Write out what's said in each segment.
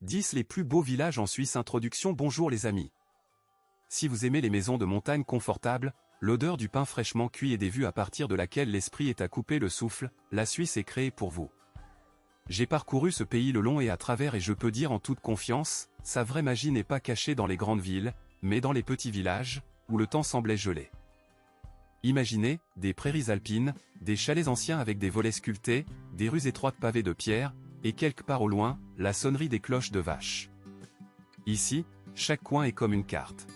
10 les plus beaux villages en Suisse. Introduction. Bonjour les amis. Si vous aimez les maisons de montagne confortables, l'odeur du pain fraîchement cuit et des vues à partir de laquelle l'esprit est à couper le souffle, la Suisse est créée pour vous. J'ai parcouru ce pays le long et à travers et je peux dire en toute confiance, sa vraie magie n'est pas cachée dans les grandes villes, mais dans les petits villages, où le temps semblait gelé. Imaginez, des prairies alpines, des chalets anciens avec des volets sculptés, des rues étroites pavées de pierre, et quelque part au loin, la sonnerie des cloches de vaches. Ici, chaque coin est comme une carte.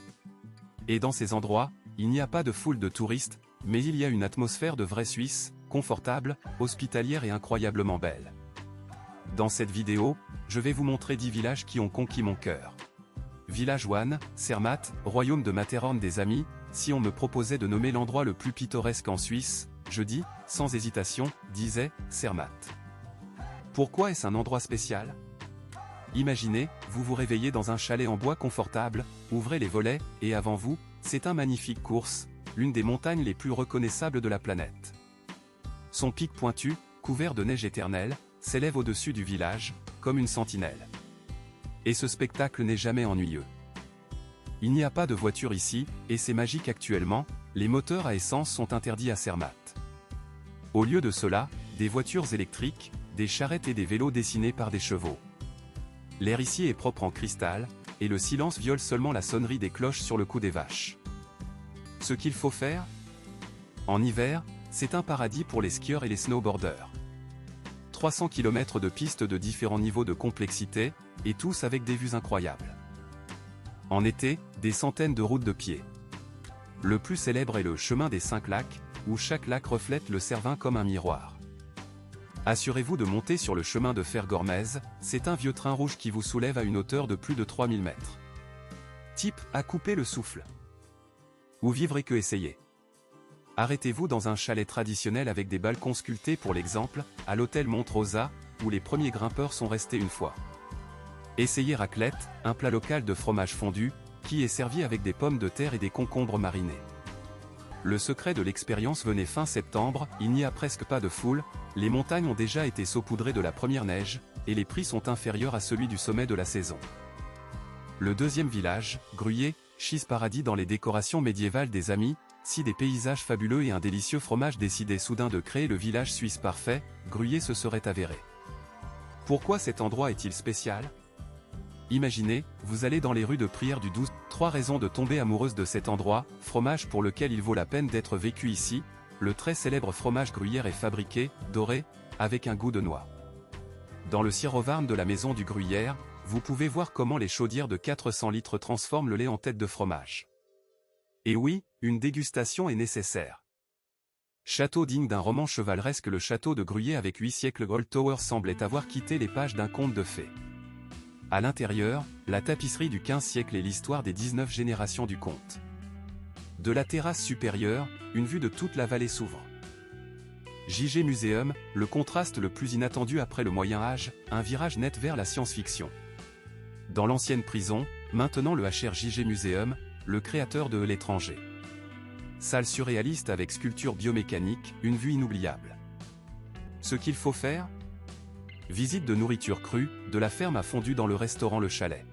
Et dans ces endroits, il n'y a pas de foule de touristes, mais il y a une atmosphère de vraie Suisse, confortable, hospitalière et incroyablement belle. Dans cette vidéo, je vais vous montrer 10 villages qui ont conquis mon cœur. Village 1, Zermatt, royaume de Matterhorn des amis. Si on me proposait de nommer l'endroit le plus pittoresque en Suisse, je dis, sans hésitation, disais, Zermatt. Pourquoi est-ce un endroit spécial? Imaginez, vous vous réveillez dans un chalet en bois confortable, ouvrez les volets, et avant vous, c'est un magnifique course, l'une des montagnes les plus reconnaissables de la planète. Son pic pointu, couvert de neige éternelle, s'élève au-dessus du village, comme une sentinelle. Et ce spectacle n'est jamais ennuyeux. Il n'y a pas de voiture ici, et c'est magique actuellement, les moteurs à essence sont interdits à Zermatt. Au lieu de cela, des voitures électriques, des charrettes et des vélos dessinés par des chevaux. L'air ici est propre en cristal, et le silence viole seulement la sonnerie des cloches sur le cou des vaches. Ce qu'il faut faire? En hiver, c'est un paradis pour les skieurs et les snowboarders. 300 km de pistes de différents niveaux de complexité, et tous avec des vues incroyables. En été, des centaines de routes de pied. Le plus célèbre est le chemin des 5 lacs, où chaque lac reflète le Cervin comme un miroir. Assurez-vous de monter sur le chemin de fer Gormez, c'est un vieux train rouge qui vous soulève à une hauteur de plus de 3000 mètres. Type, à couper le souffle. Ou vivre que essayer. Arrêtez-vous dans un chalet traditionnel avec des balcons sculptés pour l'exemple, à l'hôtel Monte-Rosa, où les premiers grimpeurs sont restés une fois. Essayez raclette, un plat local de fromage fondu, qui est servi avec des pommes de terre et des concombres marinés. Le secret de l'expérience venait fin septembre, il n'y a presque pas de foule, les montagnes ont déjà été saupoudrées de la première neige, et les prix sont inférieurs à celui du sommet de la saison. Le deuxième village, Gruyère, Chise paradis dans les décorations médiévales des amis, si des paysages fabuleux et un délicieux fromage décidaient soudain de créer le village suisse parfait, Gruyère se serait avéré. Pourquoi cet endroit est-il spécial? Imaginez, vous allez dans les rues de prière du 12. 3 raisons de tomber amoureuse de cet endroit, fromage pour lequel il vaut la peine d'être vécu ici. Le très célèbre fromage Gruyère est fabriqué, doré, avec un goût de noix. Dans le Sirovarm de la maison du Gruyère, vous pouvez voir comment les chaudières de 400 litres transforment le lait en tête de fromage. Et oui, une dégustation est nécessaire. Château digne d'un roman chevaleresque, le château de Gruyère avec 8 siècles Old Tower semblait avoir quitté les pages d'un conte de fées. À l'intérieur, la tapisserie du XVe siècle et l'histoire des 19 générations du comte. De la terrasse supérieure, une vue de toute la vallée s'ouvre. JG Museum, le contraste le plus inattendu après le Moyen-Âge, un virage net vers la science-fiction. Dans l'ancienne prison, maintenant le HR JG Museum, le créateur de L'étranger. Salle surréaliste avec sculpture biomécanique, une vue inoubliable. Ce qu'il faut faire? Visite de nourriture crue, de la ferme à fondue dans le restaurant Le Chalet.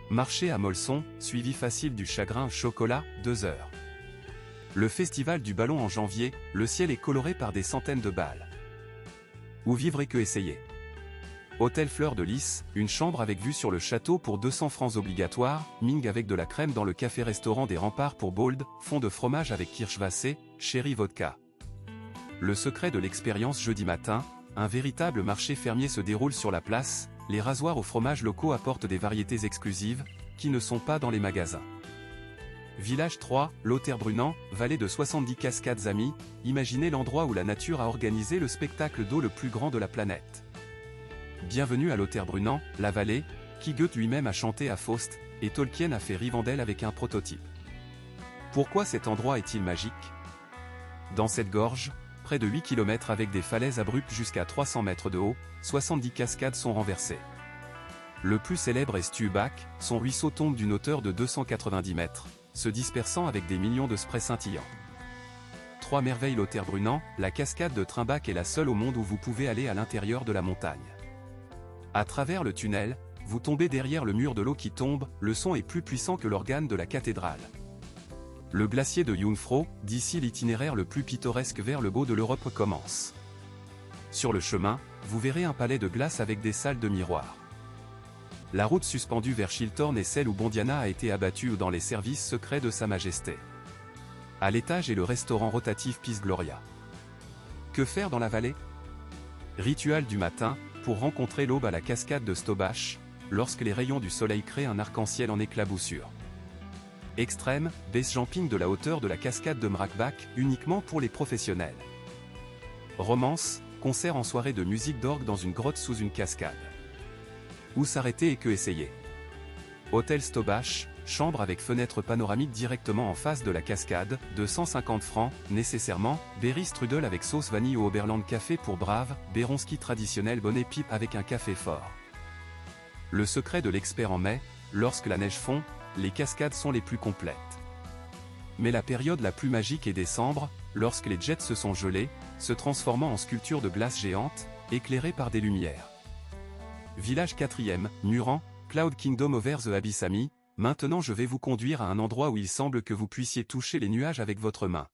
Marché à Molson, suivi facile du chagrin chocolat, 2 heures. Le festival du ballon en janvier, le ciel est coloré par des centaines de balles. Ou vivre que essayer. Hôtel Fleur de Lys, une chambre avec vue sur le château pour 200 francs obligatoire, Ming avec de la crème dans le café-restaurant des Remparts pour Bold, fond de fromage avec Kirschwasser, Sherry Vodka. Le secret de l'expérience jeudi matin, un véritable marché fermier se déroule sur la place, les rasoirs aux fromages locaux apportent des variétés exclusives, qui ne sont pas dans les magasins. Village 3, Lauterbrunnen, vallée de 70 cascades amis, imaginez l'endroit où la nature a organisé le spectacle d'eau le plus grand de la planète. Bienvenue à Lauterbrunnen, la vallée, qui Goethe lui-même a chanté à Faust, et Tolkien a fait Rivendell avec un prototype. Pourquoi cet endroit est-il magique? Dans cette gorge, près de 8 km avec des falaises abruptes jusqu'à 300 mètres de haut, 70 cascades sont renversées. Le plus célèbre est Stubach, son ruisseau tombe d'une hauteur de 290 mètres, se dispersant avec des millions de sprays scintillants. 3 merveilles Lauterbrunnen, la cascade de Trimbach est la seule au monde où vous pouvez aller à l'intérieur de la montagne. À travers le tunnel, vous tombez derrière le mur de l'eau qui tombe, le son est plus puissant que l'organe de la cathédrale. Le glacier de Jungfrau, d'ici l'itinéraire le plus pittoresque vers le beau de l'Europe commence. Sur le chemin, vous verrez un palais de glace avec des salles de miroirs. La route suspendue vers Chiltern est celle où Bondiana a été abattu ou dans les services secrets de Sa Majesté. À l'étage est le restaurant rotatif Peace Gloria. Que faire dans la vallée? Rituel du matin, pour rencontrer l'aube à la cascade de Stobach, lorsque les rayons du soleil créent un arc-en-ciel en éclaboussure. Extrême, base jumping de la hauteur de la cascade de Mrakbach, uniquement pour les professionnels. Romance, concert en soirée de musique d'orgue dans une grotte sous une cascade. Où s'arrêter et que essayer? Hôtel Stobach, chambre avec fenêtre panoramique directement en face de la cascade, 250 francs, nécessairement, berry strudel avec sauce vanille au Oberland café pour brave, Béronski traditionnel bonnet pipe avec un café fort. Le secret de l'expert en mai, lorsque la neige fond, les cascades sont les plus complètes. Mais la période la plus magique est décembre, lorsque les jets se sont gelés, se transformant en sculptures de glace géantes, éclairées par des lumières. Village 4e, Muran, Cloud Kingdom over the Abyss Ami, maintenant je vais vous conduire à un endroit où il semble que vous puissiez toucher les nuages avec votre main.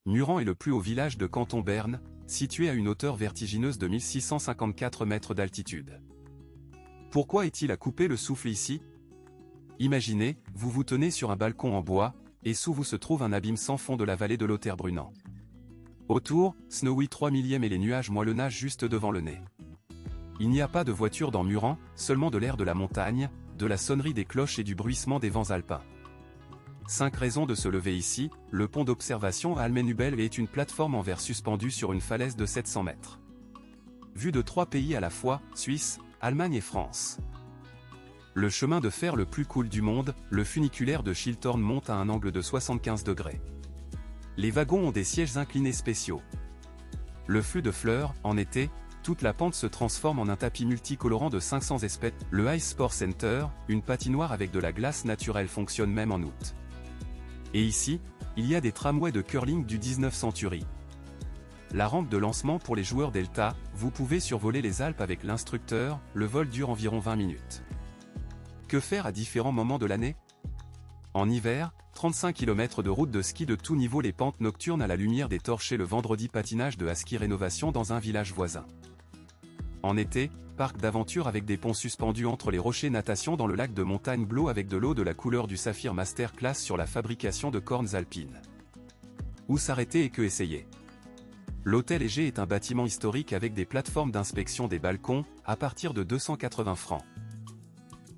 Muran est le plus haut village de canton Berne, situé à une hauteur vertigineuse de 1654 mètres d'altitude. Pourquoi est-il à couper le souffle ici? Imaginez, vous vous tenez sur un balcon en bois, et sous vous se trouve un abîme sans fond de la vallée de l'Otterbrunnan. Autour, Snowy 3 millième et les nuages moellonnagent juste devant le nez. Il n'y a pas de voiture dans Muran, seulement de l'air de la montagne, de la sonnerie des cloches et du bruissement des vents alpins. 5 raisons de se lever ici, le pont d'observation à Almenubel est une plateforme en verre suspendue sur une falaise de 700 mètres. Vue de 3 pays à la fois, Suisse, Allemagne et France. Le chemin de fer le plus cool du monde, le funiculaire de Chiltern monte à un angle de 75 degrés. Les wagons ont des sièges inclinés spéciaux. Le flux de fleurs, en été, toute la pente se transforme en un tapis multicolorant de 500 espèces. Le Ice Sport Center, une patinoire avec de la glace naturelle fonctionne même en août. Et ici, il y a des tramways de curling du 19 century. La rampe de lancement pour les joueurs Delta, vous pouvez survoler les Alpes avec l'instructeur, le vol dure environ 20 minutes. Que faire à différents moments de l'année? En hiver, 35 km de route de ski de tout niveau, les pentes nocturnes à la lumière des torches et le vendredi patinage de ski rénovation dans un village voisin. En été, parc d'aventure avec des ponts suspendus entre les rochers, natation dans le lac de montagne bleu avec de l'eau de la couleur du saphir, masterclass sur la fabrication de cornes alpines. Où s'arrêter et que essayer? L'hôtel Égée est un bâtiment historique avec des plateformes d'inspection des balcons, à partir de 280 francs.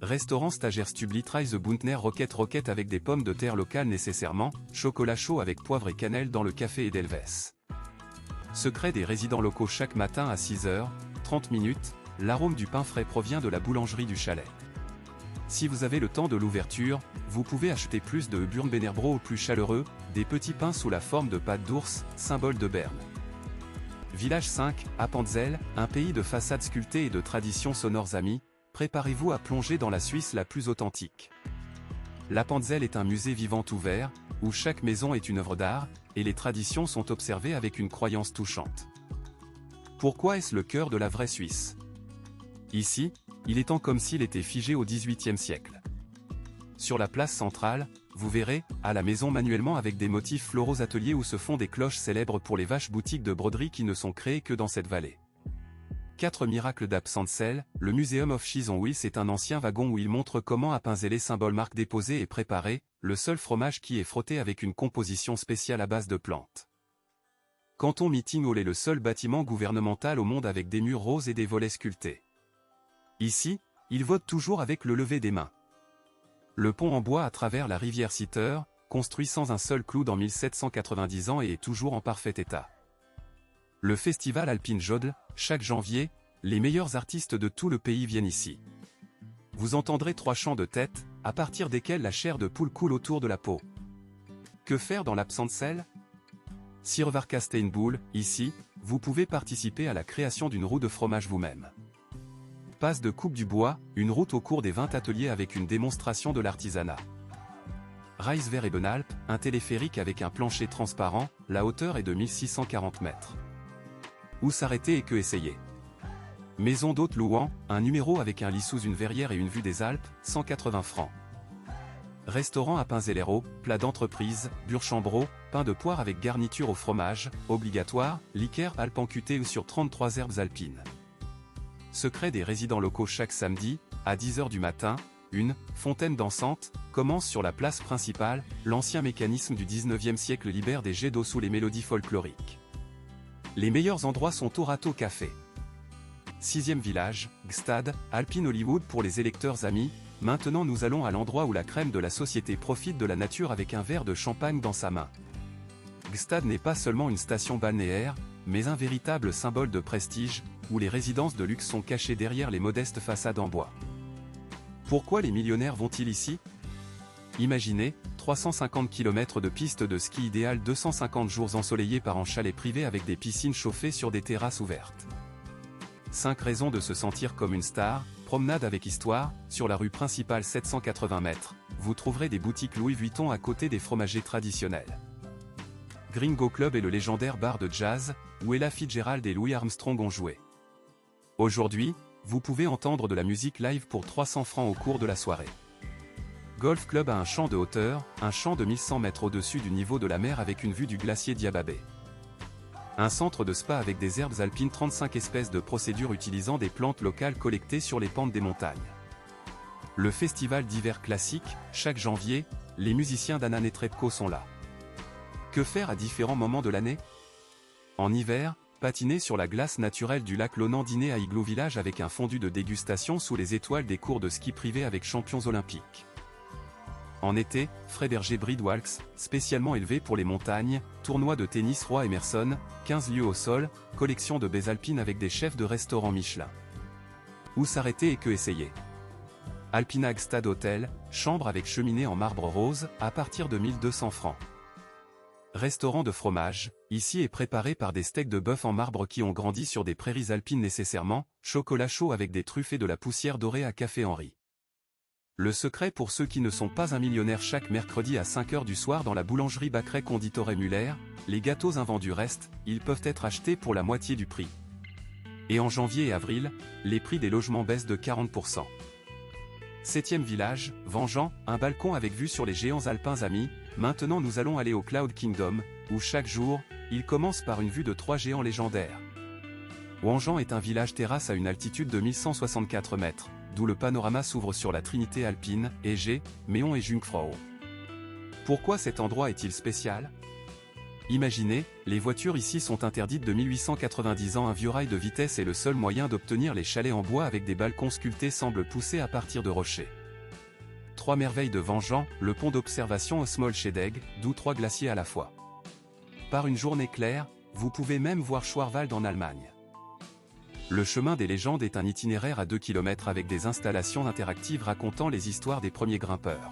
Restaurant Stagiaire Stubli Try the Buntner Roquette avec des pommes de terre locales nécessairement, chocolat chaud avec poivre et cannelle dans le café Edelweiss. Secret des résidents locaux chaque matin à 6h, 30 minutes, l'arôme du pain frais provient de la boulangerie du chalet. Si vous avez le temps de l'ouverture, vous pouvez acheter plus de Burnbenerbro au plus chaleureux, des petits pains sous la forme de pattes d'ours, symbole de Berne. Village 5, Appenzell, un pays de façades sculptées et de traditions sonores amies, préparez-vous à plonger dans la Suisse la plus authentique. L'Appenzell est un musée vivant ouvert, où chaque maison est une œuvre d'art, et les traditions sont observées avec une croyance touchante. Pourquoi est-ce le cœur de la vraie Suisse? Ici, il est temps comme s'il était figé au XVIIIe siècle. Sur la place centrale, vous verrez, à la maison manuellement avec des motifs floraux ateliers où se font des cloches célèbres pour les vaches, boutiques de broderie qui ne sont créées que dans cette vallée. 4 miracles d'Appenzell, le Museum of Cheese on Wheels est un ancien wagon où il montre comment Appenzell les symboles marque déposé et préparé, le seul fromage qui est frotté avec une composition spéciale à base de plantes. Canton Meeting Hall est le seul bâtiment gouvernemental au monde avec des murs roses et des volets sculptés. Ici, ils votent toujours avec le lever des mains. Le pont en bois à travers la rivière Sitter, construit sans un seul clou dans 1790 ans et est toujours en parfait état. Le festival Alpine Jodl, chaque janvier, les meilleurs artistes de tout le pays viennent ici. Vous entendrez 3 chants de tête, à partir desquels la chair de poule coule autour de la peau. Que faire dans l'Appenzell? Siervarkastenboul, ici, vous pouvez participer à la création d'une roue de fromage vous-même. Passe de coupe du bois, une route au cours des 20 ateliers avec une démonstration de l'artisanat. Reisver Ebenalp, un téléphérique avec un plancher transparent, la hauteur est de 1640 mètres. Où s'arrêter et que essayer? Maison d'hôte Louan, un numéro avec un lit sous une verrière et une vue des Alpes, 180 francs. Restaurant à Pinzellero, plat d'entreprise, burchambrot, pain de poire avec garniture au fromage, obligatoire, liqueur alpancutée ou sur 33 herbes alpines. Secret des résidents locaux chaque samedi, à 10 h du matin, une fontaine dansante commence sur la place principale, l'ancien mécanisme du 19e siècle libère des jets d'eau sous les mélodies folkloriques. Les meilleurs endroits sont au Rato Café. 6e village, Gstad, Alpine Hollywood pour les électeurs amis. Maintenant nous allons à l'endroit où la crème de la société profite de la nature avec un verre de champagne dans sa main. Gstad n'est pas seulement une station balnéaire, mais un véritable symbole de prestige, où les résidences de luxe sont cachées derrière les modestes façades en bois. Pourquoi les millionnaires vont-ils ici? Imaginez, 350 km de pistes de ski idéales, 250 jours ensoleillés par an, chalet privé avec des piscines chauffées sur des terrasses ouvertes. 5 raisons de se sentir comme une star. Promenade avec histoire, sur la rue principale 780 mètres, vous trouverez des boutiques Louis Vuitton à côté des fromagers traditionnels. Gringo Club est le légendaire bar de jazz, où Ella Fitzgerald et Louis Armstrong ont joué. Aujourd'hui, vous pouvez entendre de la musique live pour 300 francs au cours de la soirée. Golf Club a un champ de hauteur, un champ de 1100 mètres au-dessus du niveau de la mer avec une vue du glacier Diababé. Un centre de spa avec des herbes alpines, 35 espèces de procédures utilisant des plantes locales collectées sur les pentes des montagnes. Le festival d'hiver classique, chaque janvier, les musiciens d'Anna Netrebko sont là. Que faire à différents moments de l'année? En hiver, patiner sur la glace naturelle du lac Lonan, dîner à Igloo Village avec un fondu de dégustation sous les étoiles des cours de ski privés avec champions olympiques. En été, Freiberger Breedwalks, spécialement élevé pour les montagnes, tournoi de tennis Roy Emerson, 15 lieux au sol, collection de baies alpines avec des chefs de restaurants Michelin. Où s'arrêter et que essayer? Alpina Gstad Hotel, chambre avec cheminée en marbre rose, à partir de 1200 francs. Restaurant de fromage, ici est préparé par des steaks de bœuf en marbre qui ont grandi sur des prairies alpines nécessairement, chocolat chaud avec des truffes et de la poussière dorée à Café Henri. Le secret pour ceux qui ne sont pas un millionnaire, chaque mercredi à 5 h du soir dans la boulangerie Bacret Conditore Muller, les gâteaux invendus restent, ils peuvent être achetés pour la moitié du prix. Et en janvier et avril, les prix des logements baissent de 40%. 7e village, Vengeant, un balcon avec vue sur les géants alpins amis. Maintenant nous allons aller au Cloud Kingdom, où chaque jour, il commence par une vue de 3 géants légendaires. Vengeant est un village terrasse à une altitude de 1164 mètres. D'où le panorama s'ouvre sur la Trinité alpine, Égée, Méon et Jungfrau. Pourquoi cet endroit est-il spécial? Imaginez, les voitures ici sont interdites de 1890 ans. Un vieux rail de vitesse est le seul moyen d'obtenir les chalets en bois avec des balcons sculptés semblent pousser à partir de rochers. 3 merveilles de Vengeant, le pont d'observation au Smolchedeg, d'où 3 glaciers à la fois. Par une journée claire, vous pouvez même voir Schwarwald en Allemagne. Le chemin des légendes est un itinéraire à 2 km avec des installations interactives racontant les histoires des premiers grimpeurs.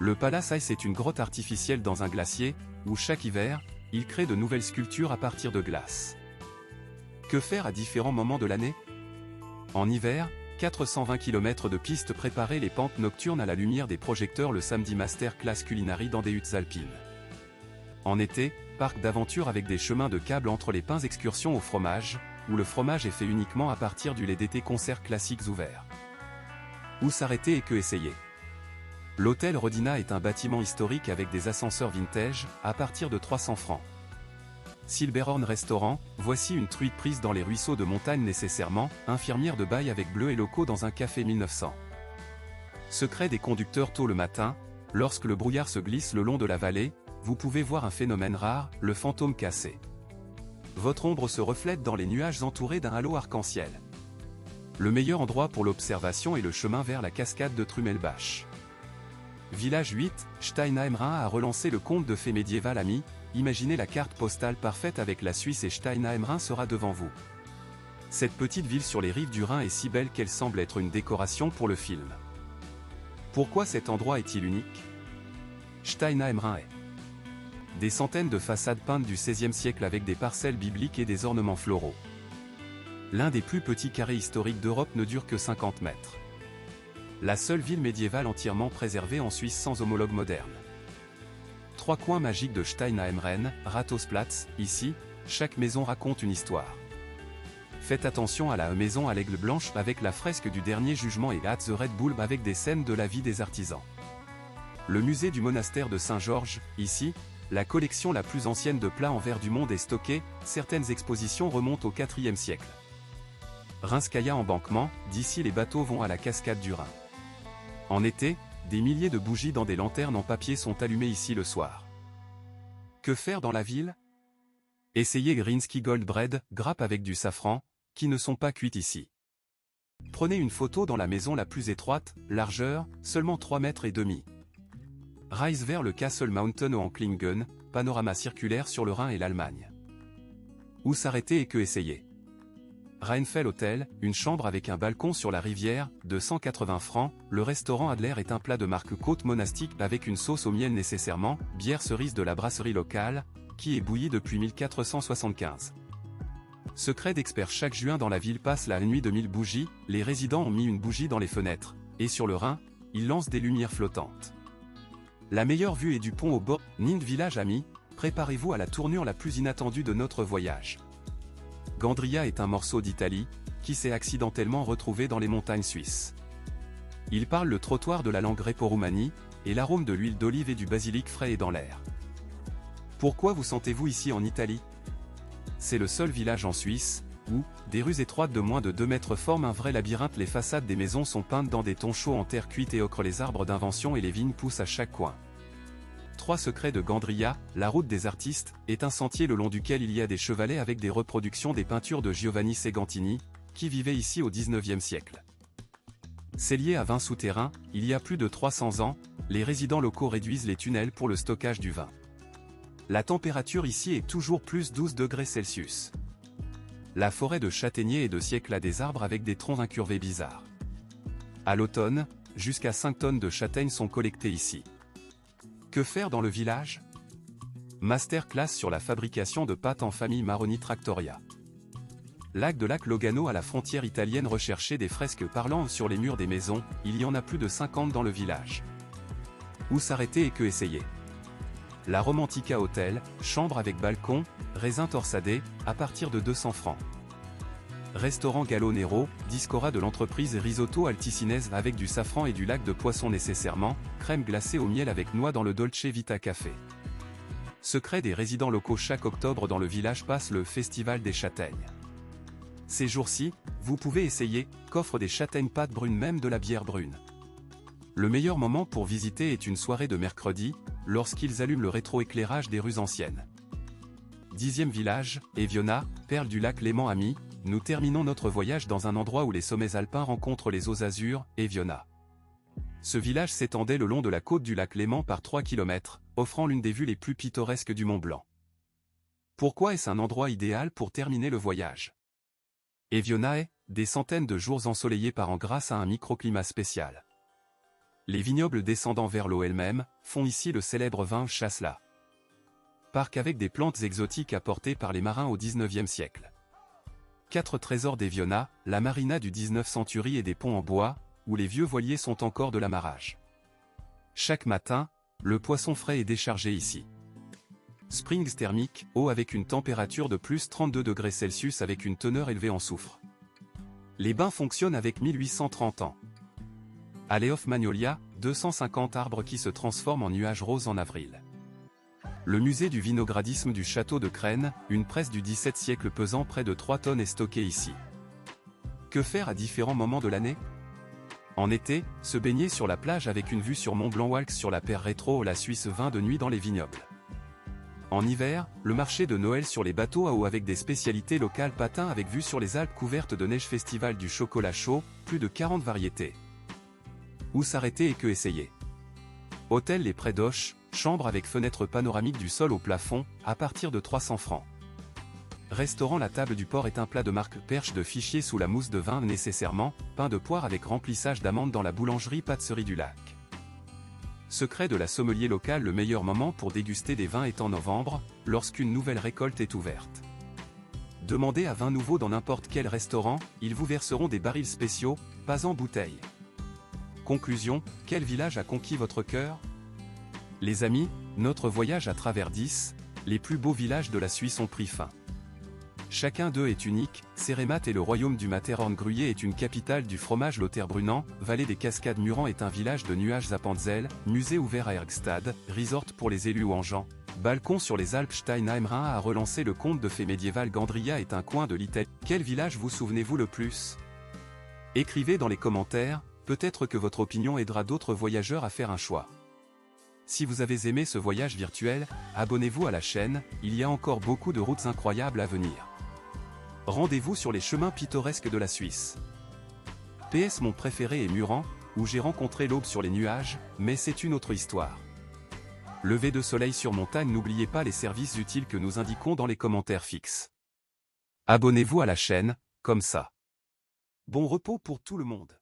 Le Palace Ice est une grotte artificielle dans un glacier, où chaque hiver, il crée de nouvelles sculptures à partir de glace. Que faire à différents moments de l'année? En hiver, 420 km de pistes préparées, les pentes nocturnes à la lumière des projecteurs, le samedi master class culinary dans des huttes alpines. En été, parc d'aventure avec des chemins de câble entre les pins, excursions au fromage, où le fromage est fait uniquement à partir du lait d'été, concerts classiques ouverts. Où s'arrêter et que essayer? L'hôtel Rodina est un bâtiment historique avec des ascenseurs vintage, à partir de 300 francs. Silberhorn Restaurant, voici une truite prise dans les ruisseaux de montagne nécessairement, infirmière de bail avec bleu et locaux dans un café 1900. Secret des conducteurs tôt le matin, lorsque le brouillard se glisse le long de la vallée, vous pouvez voir un phénomène rare, le fantôme cassé. Votre ombre se reflète dans les nuages entourés d'un halo arc-en-ciel. Le meilleur endroit pour l'observation est le chemin vers la cascade de Trumelbach. Village 8, Steinheim-Rhin a relancé le conte de fées médiéval ami. Imaginez la carte postale parfaite avec la Suisse et Steinheim-Rhin sera devant vous. Cette petite ville sur les rives du Rhin est si belle qu'elle semble être une décoration pour le film. Pourquoi cet endroit est-il unique? Steinheim-Rhin est des centaines de façades peintes du XVIe siècle avec des parcelles bibliques et des ornements floraux. L'un des plus petits carrés historiques d'Europe ne dure que 50 mètres. La seule ville médiévale entièrement préservée en Suisse sans homologue moderne. 3 coins magiques de Steinheim-Rhin, Rathausplatz, ici, chaque maison raconte une histoire. Faites attention à la maison à l'aigle blanche avec la fresque du dernier jugement et At the Red Bull avec des scènes de la vie des artisans. Le musée du monastère de Saint-Georges, ici, la collection la plus ancienne de plats en verre du monde est stockée, certaines expositions remontent au IVe siècle. Rhinskaya embankment, d'ici les bateaux vont à la cascade du Rhin. En été, des milliers de bougies dans des lanternes en papier sont allumées ici le soir. Que faire dans la ville? Essayez Grinsky Gold Bread, grappes avec du safran, qui ne sont pas cuites ici. Prenez une photo dans la maison la plus étroite, largeur, seulement 3,5 mètres. Rise vers le Castle Mountain au Anklingen, panorama circulaire sur le Rhin et l'Allemagne. Où s'arrêter et que essayer? Rheinfeld Hotel, une chambre avec un balcon sur la rivière, de 180 francs, le restaurant Adler est un plat de marque côte monastique avec une sauce au miel nécessairement, bière cerise de la brasserie locale, qui est bouillie depuis 1475. Secret d'expert chaque juin dans la ville passe la nuit de 1000 bougies, les résidents ont mis une bougie dans les fenêtres, et sur le Rhin, ils lancent des lumières flottantes. La meilleure vue est du pont au bord, Nind Village amis, préparez-vous à la tournure la plus inattendue de notre voyage. Gandria est un morceau d'Italie, qui s'est accidentellement retrouvé dans les montagnes suisses. Il parle le trottoir de la langue Repo-Roumanie, et l'arôme de l'huile d'olive et du basilic frais est dans l'air. Pourquoi vous sentez-vous ici en Italie? C'est le seul village en Suisse, où, des rues étroites de moins de 2 mètres forment un vrai labyrinthe. Les façades des maisons sont peintes dans des tons chauds en terre cuite et ocre. Les arbres d'invention et les vignes poussent à chaque coin. 3 secrets de Gandria, la route des artistes, est un sentier le long duquel il y a des chevalets avec des reproductions des peintures de Giovanni Segantini, qui vivait ici au XIXe siècle. Cellier à vin souterrain, il y a plus de 300 ans, les résidents locaux réduisent les tunnels pour le stockage du vin. La température ici est toujours plus 12 degrés Celsius. La forêt de châtaigniers et de siècle a des arbres avec des troncs incurvés bizarres. À l'automne, jusqu'à 5 tonnes de châtaignes sont collectées ici. Que faire dans le village? Masterclass sur la fabrication de pâtes en famille Maroni Trattoria. Lac Logano à la frontière italienne. Recherchez des fresques parlantes sur les murs des maisons, il y en a plus de 50 dans le village. Où s'arrêter et que essayer? La Romantica Hotel, chambre avec balcon, raisin torsadé, à partir de 200 francs. Restaurant Gallo Nero, discora de l'entreprise Risotto Alticines avec du safran et du lac de poisson nécessairement, crème glacée au miel avec noix dans le Dolce Vita Café. Secret des résidents locaux. Chaque octobre dans le village passe le Festival des châtaignes. Ces jours-ci, vous pouvez essayer, qu'offrent des châtaignes pâtes brunes, même de la bière brune. Le meilleur moment pour visiter est une soirée de mercredi, lorsqu'ils allument le rétroéclairage des rues anciennes. 10e village, Eviona, perle du lac Léman amis, nous terminons notre voyage dans un endroit où les sommets alpins rencontrent les eaux azur, Eviona. Ce village s'étendait le long de la côte du lac Léman par 3 km, offrant l'une des vues les plus pittoresques du Mont Blanc. Pourquoi est-ce un endroit idéal pour terminer le voyage? Eviona est, des centaines de jours ensoleillés par an grâce à un microclimat spécial. Les vignobles descendant vers l'eau elle-même, font ici le célèbre vin Chasselas. Parc avec des plantes exotiques apportées par les marins au XIXe siècle. 4 trésors d'Eviona, la marina du 19 centurie et des ponts en bois, où les vieux voiliers sont encore de l'amarrage. Chaque matin, le poisson frais est déchargé ici. Springs thermique, eau avec une température de plus 32 degrés Celsius avec une teneur élevée en soufre. Les bains fonctionnent avec 1830 ans. Aleof Magnolia, 250 arbres qui se transforment en nuages roses en avril. Le musée du vinogradisme du château de Crène, une presse du XVIIe siècle pesant près de 3 tonnes est stockée ici. Que faire à différents moments de l'année? En été, se baigner sur la plage avec une vue sur Mont Blanc. Walks sur la Perre Rétro, la Suisse vin de nuit dans les vignobles. En hiver, le marché de Noël sur les bateaux à eau avec des spécialités locales. Patins avec vue sur les Alpes couvertes de neige. Festival du chocolat chaud, plus de 40 variétés. Où s'arrêter et que essayer? Hôtel Les Prés d'Auch, chambre avec fenêtre panoramique du sol au plafond, à partir de 300 francs. Restaurant La Table du Port est un plat de marque perche de fichier sous la mousse de vin nécessairement, pain de poire avec remplissage d'amandes dans la boulangerie Pâtisserie du Lac. Secret de la sommelier locale. Le meilleur moment pour déguster des vins est en novembre, lorsqu'une nouvelle récolte est ouverte. Demandez à Vin Nouveau dans n'importe quel restaurant, ils vous verseront des barils spéciaux, pas en bouteille. Conclusion, quel village a conquis votre cœur? Les amis, notre voyage à travers 10, les plus beaux villages de la Suisse ont pris fin. Chacun d'eux est unique. Cérémat est le royaume du Matterhorn. Gruyère est une capitale du fromage Lothaire-Brunant. Vallée des Cascades. Muran est un village de nuages à Panzel. Musée ouvert à Ergstad. Resort pour les élus ouangeants. Balcon sur les Alpes. Steinheim. Rhin a relancé le conte de fées médiévales. Gandria est un coin de l'Italie. Quel village vous souvenez-vous le plus? Écrivez dans les commentaires, peut-être que votre opinion aidera d'autres voyageurs à faire un choix. Si vous avez aimé ce voyage virtuel, abonnez-vous à la chaîne, il y a encore beaucoup de routes incroyables à venir. Rendez-vous sur les chemins pittoresques de la Suisse. PS, mon préféré est Muran, où j'ai rencontré l'aube sur les nuages, mais c'est une autre histoire. Lever de soleil sur montagne. N'oubliez pas les services utiles que nous indiquons dans les commentaires fixes. Abonnez-vous à la chaîne, comme ça. Bon repos pour tout le monde.